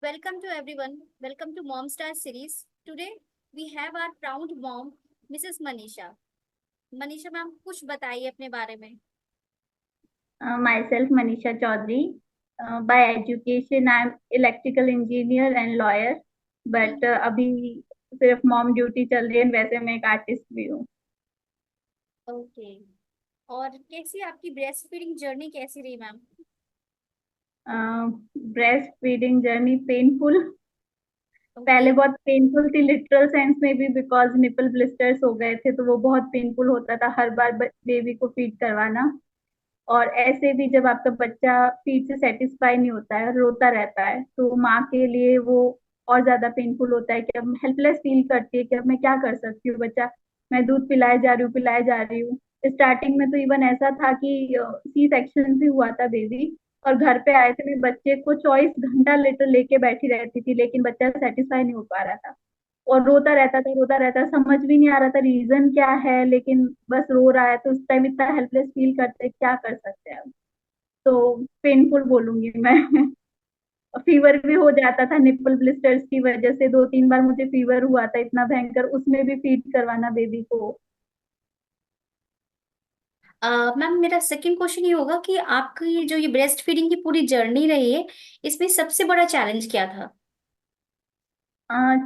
Welcome to everyone. Welcome to Mom Star series. Today we have our proud mom, Mrs. Manisha. Manisha ma'am कुछ बताइए अपने बारे में. Myself, Manisha Chaudhary. By education, I'm electrical engineer and lawyer. But अभी सिर्फ mom duty चल रही है वैसे मैं एक आर्टिस्ट भी हूँ. ओके. और कैसी आपकी ब्रेस्ट फीडिंग जर्नी कैसी रही ma'am? Breast feeding journey painful. Okay. पहले बहुत पेनफुल थी लिटरल सेंस में भी बिकॉज निपल ब्लिस्टर्स हो गए थे तो वो बहुत पेनफुल होता था हर बार बेबी को फीड करवाना. और ऐसे भी जब आपका बच्चा फीड से सेटिस्फाई नहीं होता है रोता रहता है तो माँ के लिए वो और ज्यादा पेनफुल होता है कि अब हेल्पलेस फील करती है कि अब मैं क्या कर सकती हूँ बच्चा. मैं दूध पिलाए जा रही हूँ. स्टार्टिंग में तो इवन ऐसा था कि सी सेक्शन भी हुआ था बेबी. और घर पे आए थे मैं बच्चे को 24 घंटा लेटर लेके बैठी रहती थी लेकिन बच्चा सेटिस्फाई नहीं हो पा रहा था. और रोता रहता समझ भी नहीं आ रहा था रीजन क्या है लेकिन बस रो रहा है तो उस टाइम इतना हेल्पलेस फील करते हैं क्या कर सकते हैं. तो पेनफुल बोलूंगी मैं. फीवर भी हो जाता था निपल ब्लिस्टर्स की वजह से 2-3 बार मुझे फीवर हुआ था इतना भयंकर उसमें भी फीड करवाना बेबी को. मैम मेरा सेकंड क्वेश्चन ये होगा कि आपकी जो ये ब्रेस्ट फीडिंग की पूरी जर्नी रही है, इसमें सबसे बड़ा चैलेंज क्या था?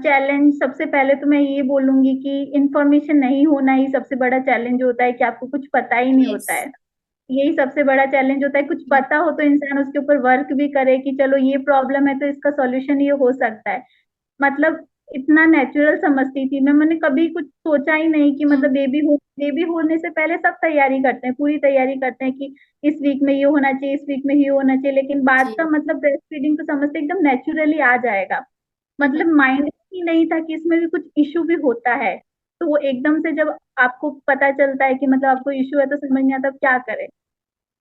चैलेंज सबसे पहले तो मैं ये बोलूंगी कि इंफॉर्मेशन नहीं होना ही सबसे बड़ा चैलेंज होता है कि आपको कुछ पता ही नहीं यस. होता है. यही सबसे बड़ा चैलेंज होता है कुछ पता हो तो इंसान उसके ऊपर वर्क भी करे कि चलो ये प्रॉब्लम है तो इसका सॉल्यूशन ये हो सकता है. मतलब इतना नेचुरल समझती थी मैंने कभी कुछ सोचा ही नहीं कि मतलब बेबी होने से पहले सब तैयारी करते हैं पूरी तैयारी करते हैं कि इस वीक में ये होना चाहिए इस वीक में ये होना चाहिए लेकिन बाद जी. का मतलब ब्रेस्ट फीडिंग तो समझते एकदम नेचुरली आ जाएगा. हम्म. मतलब माइंड ही नहीं था कि इसमें भी कुछ इशू भी होता है. तो वो एकदम से जब आपको पता चलता है कि मतलब आपको इशू है तो समझ नहीं आता अब क्या करें.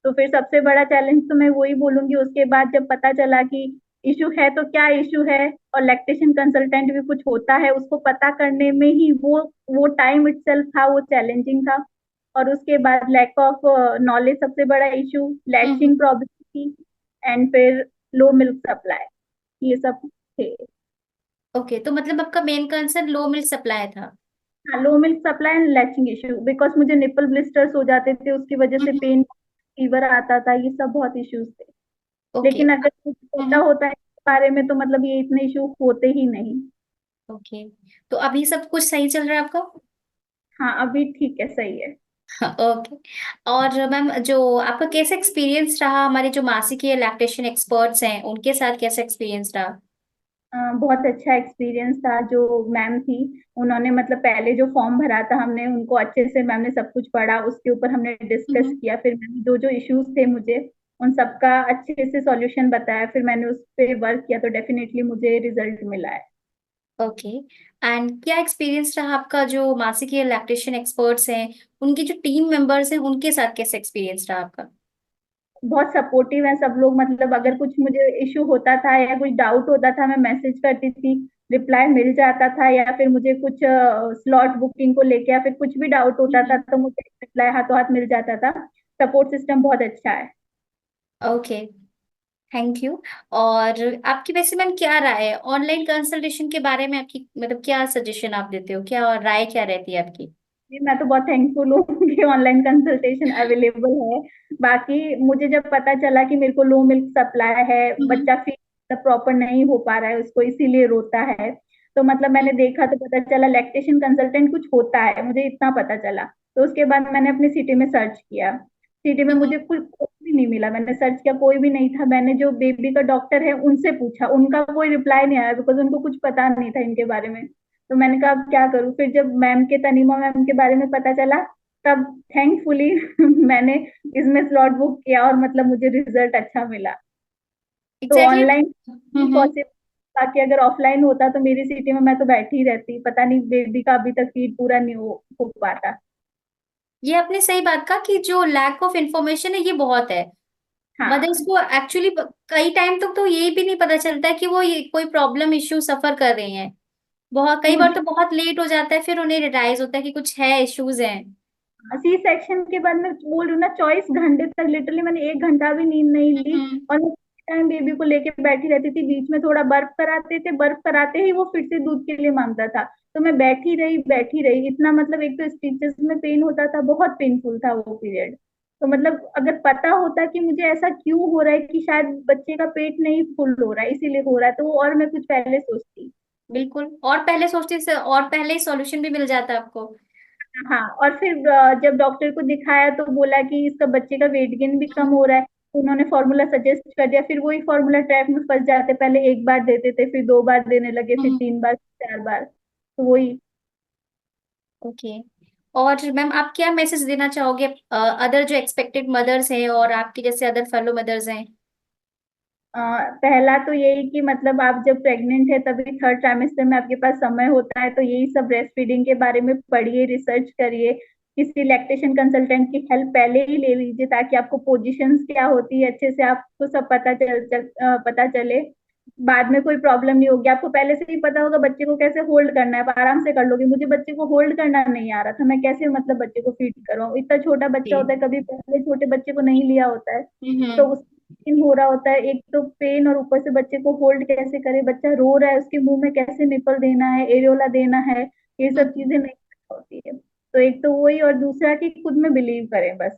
तो फिर सबसे बड़ा चैलेंज तो मैं वही बोलूंगी उसके बाद जब पता चला कि इशू है तो क्या इशू है. और लैक्टेशन कंसल्टेंट भी कुछ होता है उसको पता करने में ही वो टाइम इटसेल्फ था वो चैलेंजिंग था. और उसके बाद लैक ऑफ नॉलेज सबसे बड़ा इशू हम्म. लैचिंग प्रॉब्लम थी. एंड फिर लो मिल्क सप्लाई ये सब थे. ओके, तो मतलब आपका main concern low milk supply था. हाँ low milk supply and latching issue because मुझे निपल ब्लिस्टर्स हो जाते थे उसकी वजह से हम्म. पेन फीवर आता था ये सब बहुत इश्यूज थे. ओके. लेकिन अगर कुछ पता हम्म. होता है इस बारे में तो मतलब ये इतने इशू होते ही नहीं. ओके, तो अभी सब कुछ सही चल रहा है आपका? हाँ अभी ठीक है सही है. ओके. और मैम जो आपका कैसा एक्सपीरियंस रहा, हमारे जो मासिक या लैक्टेशन एक्सपर्ट्स हैं उनके साथ कैसा एक्सपीरियंस रहा? बहुत अच्छा एक्सपीरियंस था जो मैम थी. उन्होंने मतलब पहले जो फॉर्म भरा था हमने उनको अच्छे से मैम ने सब कुछ पढ़ा उसके ऊपर हमने डिस्कस हम्म. किया फिर मैंने जो जो इश्यूज थे मुझे उन सबका अच्छे से सॉल्यूशन बताया फिर मैंने उस पे वर्क किया तो डेफिनेटली मुझे रिजल्ट मिला है. ओके. एंड क्या एक्सपीरियंस रहा आपका जो मासिक या लैक्टेशन एक्सपर्ट्स हैं, उनके जो टीम मेंबर्स हैं उनके साथ कैसा एक्सपीरियंस रहा आपका? बहुत सपोर्टिव है सब लोग मतलब अगर कुछ मुझे इशू होता था या कुछ डाउट होता था मैं मैसेज करती थी रिप्लाई मिल जाता था या फिर मुझे कुछ स्लॉट बुकिंग को लेके या फिर कुछ भी डाउट होता था हम्म. तो मुझे रिप्लाई हाथों हाथ मिल जाता था. सपोर्ट सिस्टम बहुत अच्छा है. ओके. Thank you. और आपकी वैसे मैम क्या राय है ऑनलाइन कंसल्टेशन के बारे में? आपकी मतलब क्या सजेशन आप देते हो, क्या और राय क्या रहती है आपकी? जी, मैं तो बहुत थैंकफुल हूँ कि ऑनलाइन कंसल्टेशन अवेलेबल है. बाकी मुझे जब पता चला कि मेरे को लो मिल्क सप्लाई है हम्म. बच्चा फीड प्रॉपर नहीं हो पा रहा है उसको इसीलिए रोता है. तो मतलब मैंने देखा तो पता चला लैक्टेशन कंसल्टेंट कुछ होता है मुझे इतना पता चला. तो उसके बाद मैंने अपने सिटी में सर्च किया. सिटी में हम्म. मुझे कोई भी नहीं मिला मैंने सर्च किया कोई भी नहीं था मैंने जो बेबी का डॉक्टर है उनसे पूछा उनका कोई रिप्लाई नहीं आया बिकॉज उनको कुछ पता नहीं था इनके बारे में. तो मैंने कहा अब क्या करूं फिर जब मैम के तनीमा मैम के बारे में पता चला तब थैंकफुली मैंने इसमें स्लॉट बुक किया और मतलब मुझे रिजल्ट अच्छा मिला. तो एग्जैक्टली. ऑनलाइन हम्म. पॉसिबल. बाकी अगर ऑफलाइन होता तो मेरी सिटी में मैं तो बैठी ही रहती पता नहीं बेबी का अभी तक फीड पूरा नहीं हो पाता. ये आपने सही बात कहा कि जो लैक ऑफ इंफॉर्मेशन है ये बहुत है. मदर्स हाँ. को एक्चुअली कई टाइम तक तो ये भी नहीं पता चलता है कि वो ये कोई प्रॉब्लम इश्यू सफर कर रही हैं. बहुत कई बार मुझे तो बहुत लेट हो जाता है, फिर उन्हें रियलाइज होता है कि कुछ है, इश्यूज हैं. सी सेक्शन के बाद मैं बोल रही हूँ ना 24 घंटे तक लिटरली मैंने 1 घंटा भी नींद नहीं ली. हम्म. और मैं टाइम बेबी को लेके बैठी रहती थी, बीच में थोड़ा बर्फ कराते थे, बर्फ कराते ही वो फिर से दूध के लिए मांगता था। तो मैं बैठी रही इतना, मतलब एक तो स्टिचेस में पेन होता था, बहुत पेनफुल था वो पीरियड। तो मतलब अगर पता होता कि मुझे ऐसा क्यों हो रहा है, कि शायद बच्चे का पेट नहीं फुल हो रहा है इसीलिए हो रहा है, तो और मैं कुछ पहले सोचती। बिल्कुल, और पहले सोचते से और पहले ही सॉल्यूशन भी मिल जाता आपको। हाँ, और फिर जब डॉक्टर को दिखाया तो बोला कि इसका बच्चे का वेट गेन भी कम हो रहा है, तो उन्होंने फॉर्मूला सजेस्ट कर दिया। फिर वही फॉर्मूला ट्रैप में फंस जाते, पहले एक बार देते थे, फिर 2 बार देने लगे, फिर हम्म। 3 बार, फिर 4 बार, तो वही। ओके। और मैम आप क्या मैसेज देना चाहोगे अदर जो एक्सपेक्टेड मदर्स हैं और आपके जैसे अदर फेलो मदर्स हैं? पहला तो यही कि मतलब आप जब प्रेग्नेंट है तभी थर्ड ट्राइमेस्टर में आपके पास समय होता है, तो यही सब ब्रेस्ट फीडिंग के बारे में पढ़िए, रिसर्च करिए, किसी लैक्टेशन कंसल्टेंट की हेल्प पहले ही ले लीजिए, ताकि आपको पोजीशंस क्या होती है अच्छे से आपको सब पता चले। बाद में कोई प्रॉब्लम नहीं होगी, आपको पहले से ही पता होगा बच्चे को कैसे होल्ड करना है, आप आराम से कर लोगे। मुझे बच्चे को होल्ड करना नहीं आ रहा था, मैं कैसे मतलब बच्चे को फीड करवाऊँ, इतना छोटा बच्चा जी। होता है, कभी पहले छोटे बच्चे को नहीं लिया होता है। तो हम्म। उस दिन हो रहा होता है, एक तो पेन, और ऊपर से बच्चे को होल्ड कैसे करे, बच्चा रो रहा है उसके मुंह में कैसे निपल देना है, एरियोला देना है, ये सब हम्म। चीजें नहीं पता होती है। तो एक तो वही, और दूसरा कि खुद में बिलीव करें बस।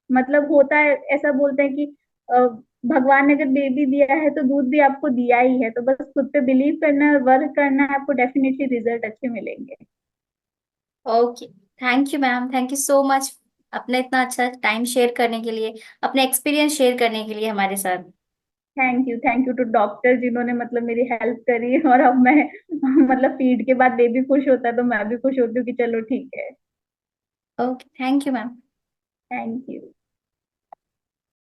मतलब होता है ऐसा, बोलते हैं कि अ, भगवान ने अगर बेबी दिया है तो दूध भी आपको दिया ही है, तो बस खुद पे बिलीव करना है, वर्क करना है, आपको डेफिनेटली रिजल्ट अच्छे मिलेंगे। Okay. Thank you ma'am, thank you so much अपना इतना अच्छा टाइम शेयर करने के लिए, अपने एक्सपीरियंस शेयर करने के लिए हमारे साथ। थैंक यू टू डॉक्टर जिन्होंने मतलब मेरी हेल्प करी, और अब मैं मतलब फीड के बाद बेबी खुश होता है तो मैं भी खुश होती हूँ कि चलो ठीक है। Okay, thank you ma'am. Thank you.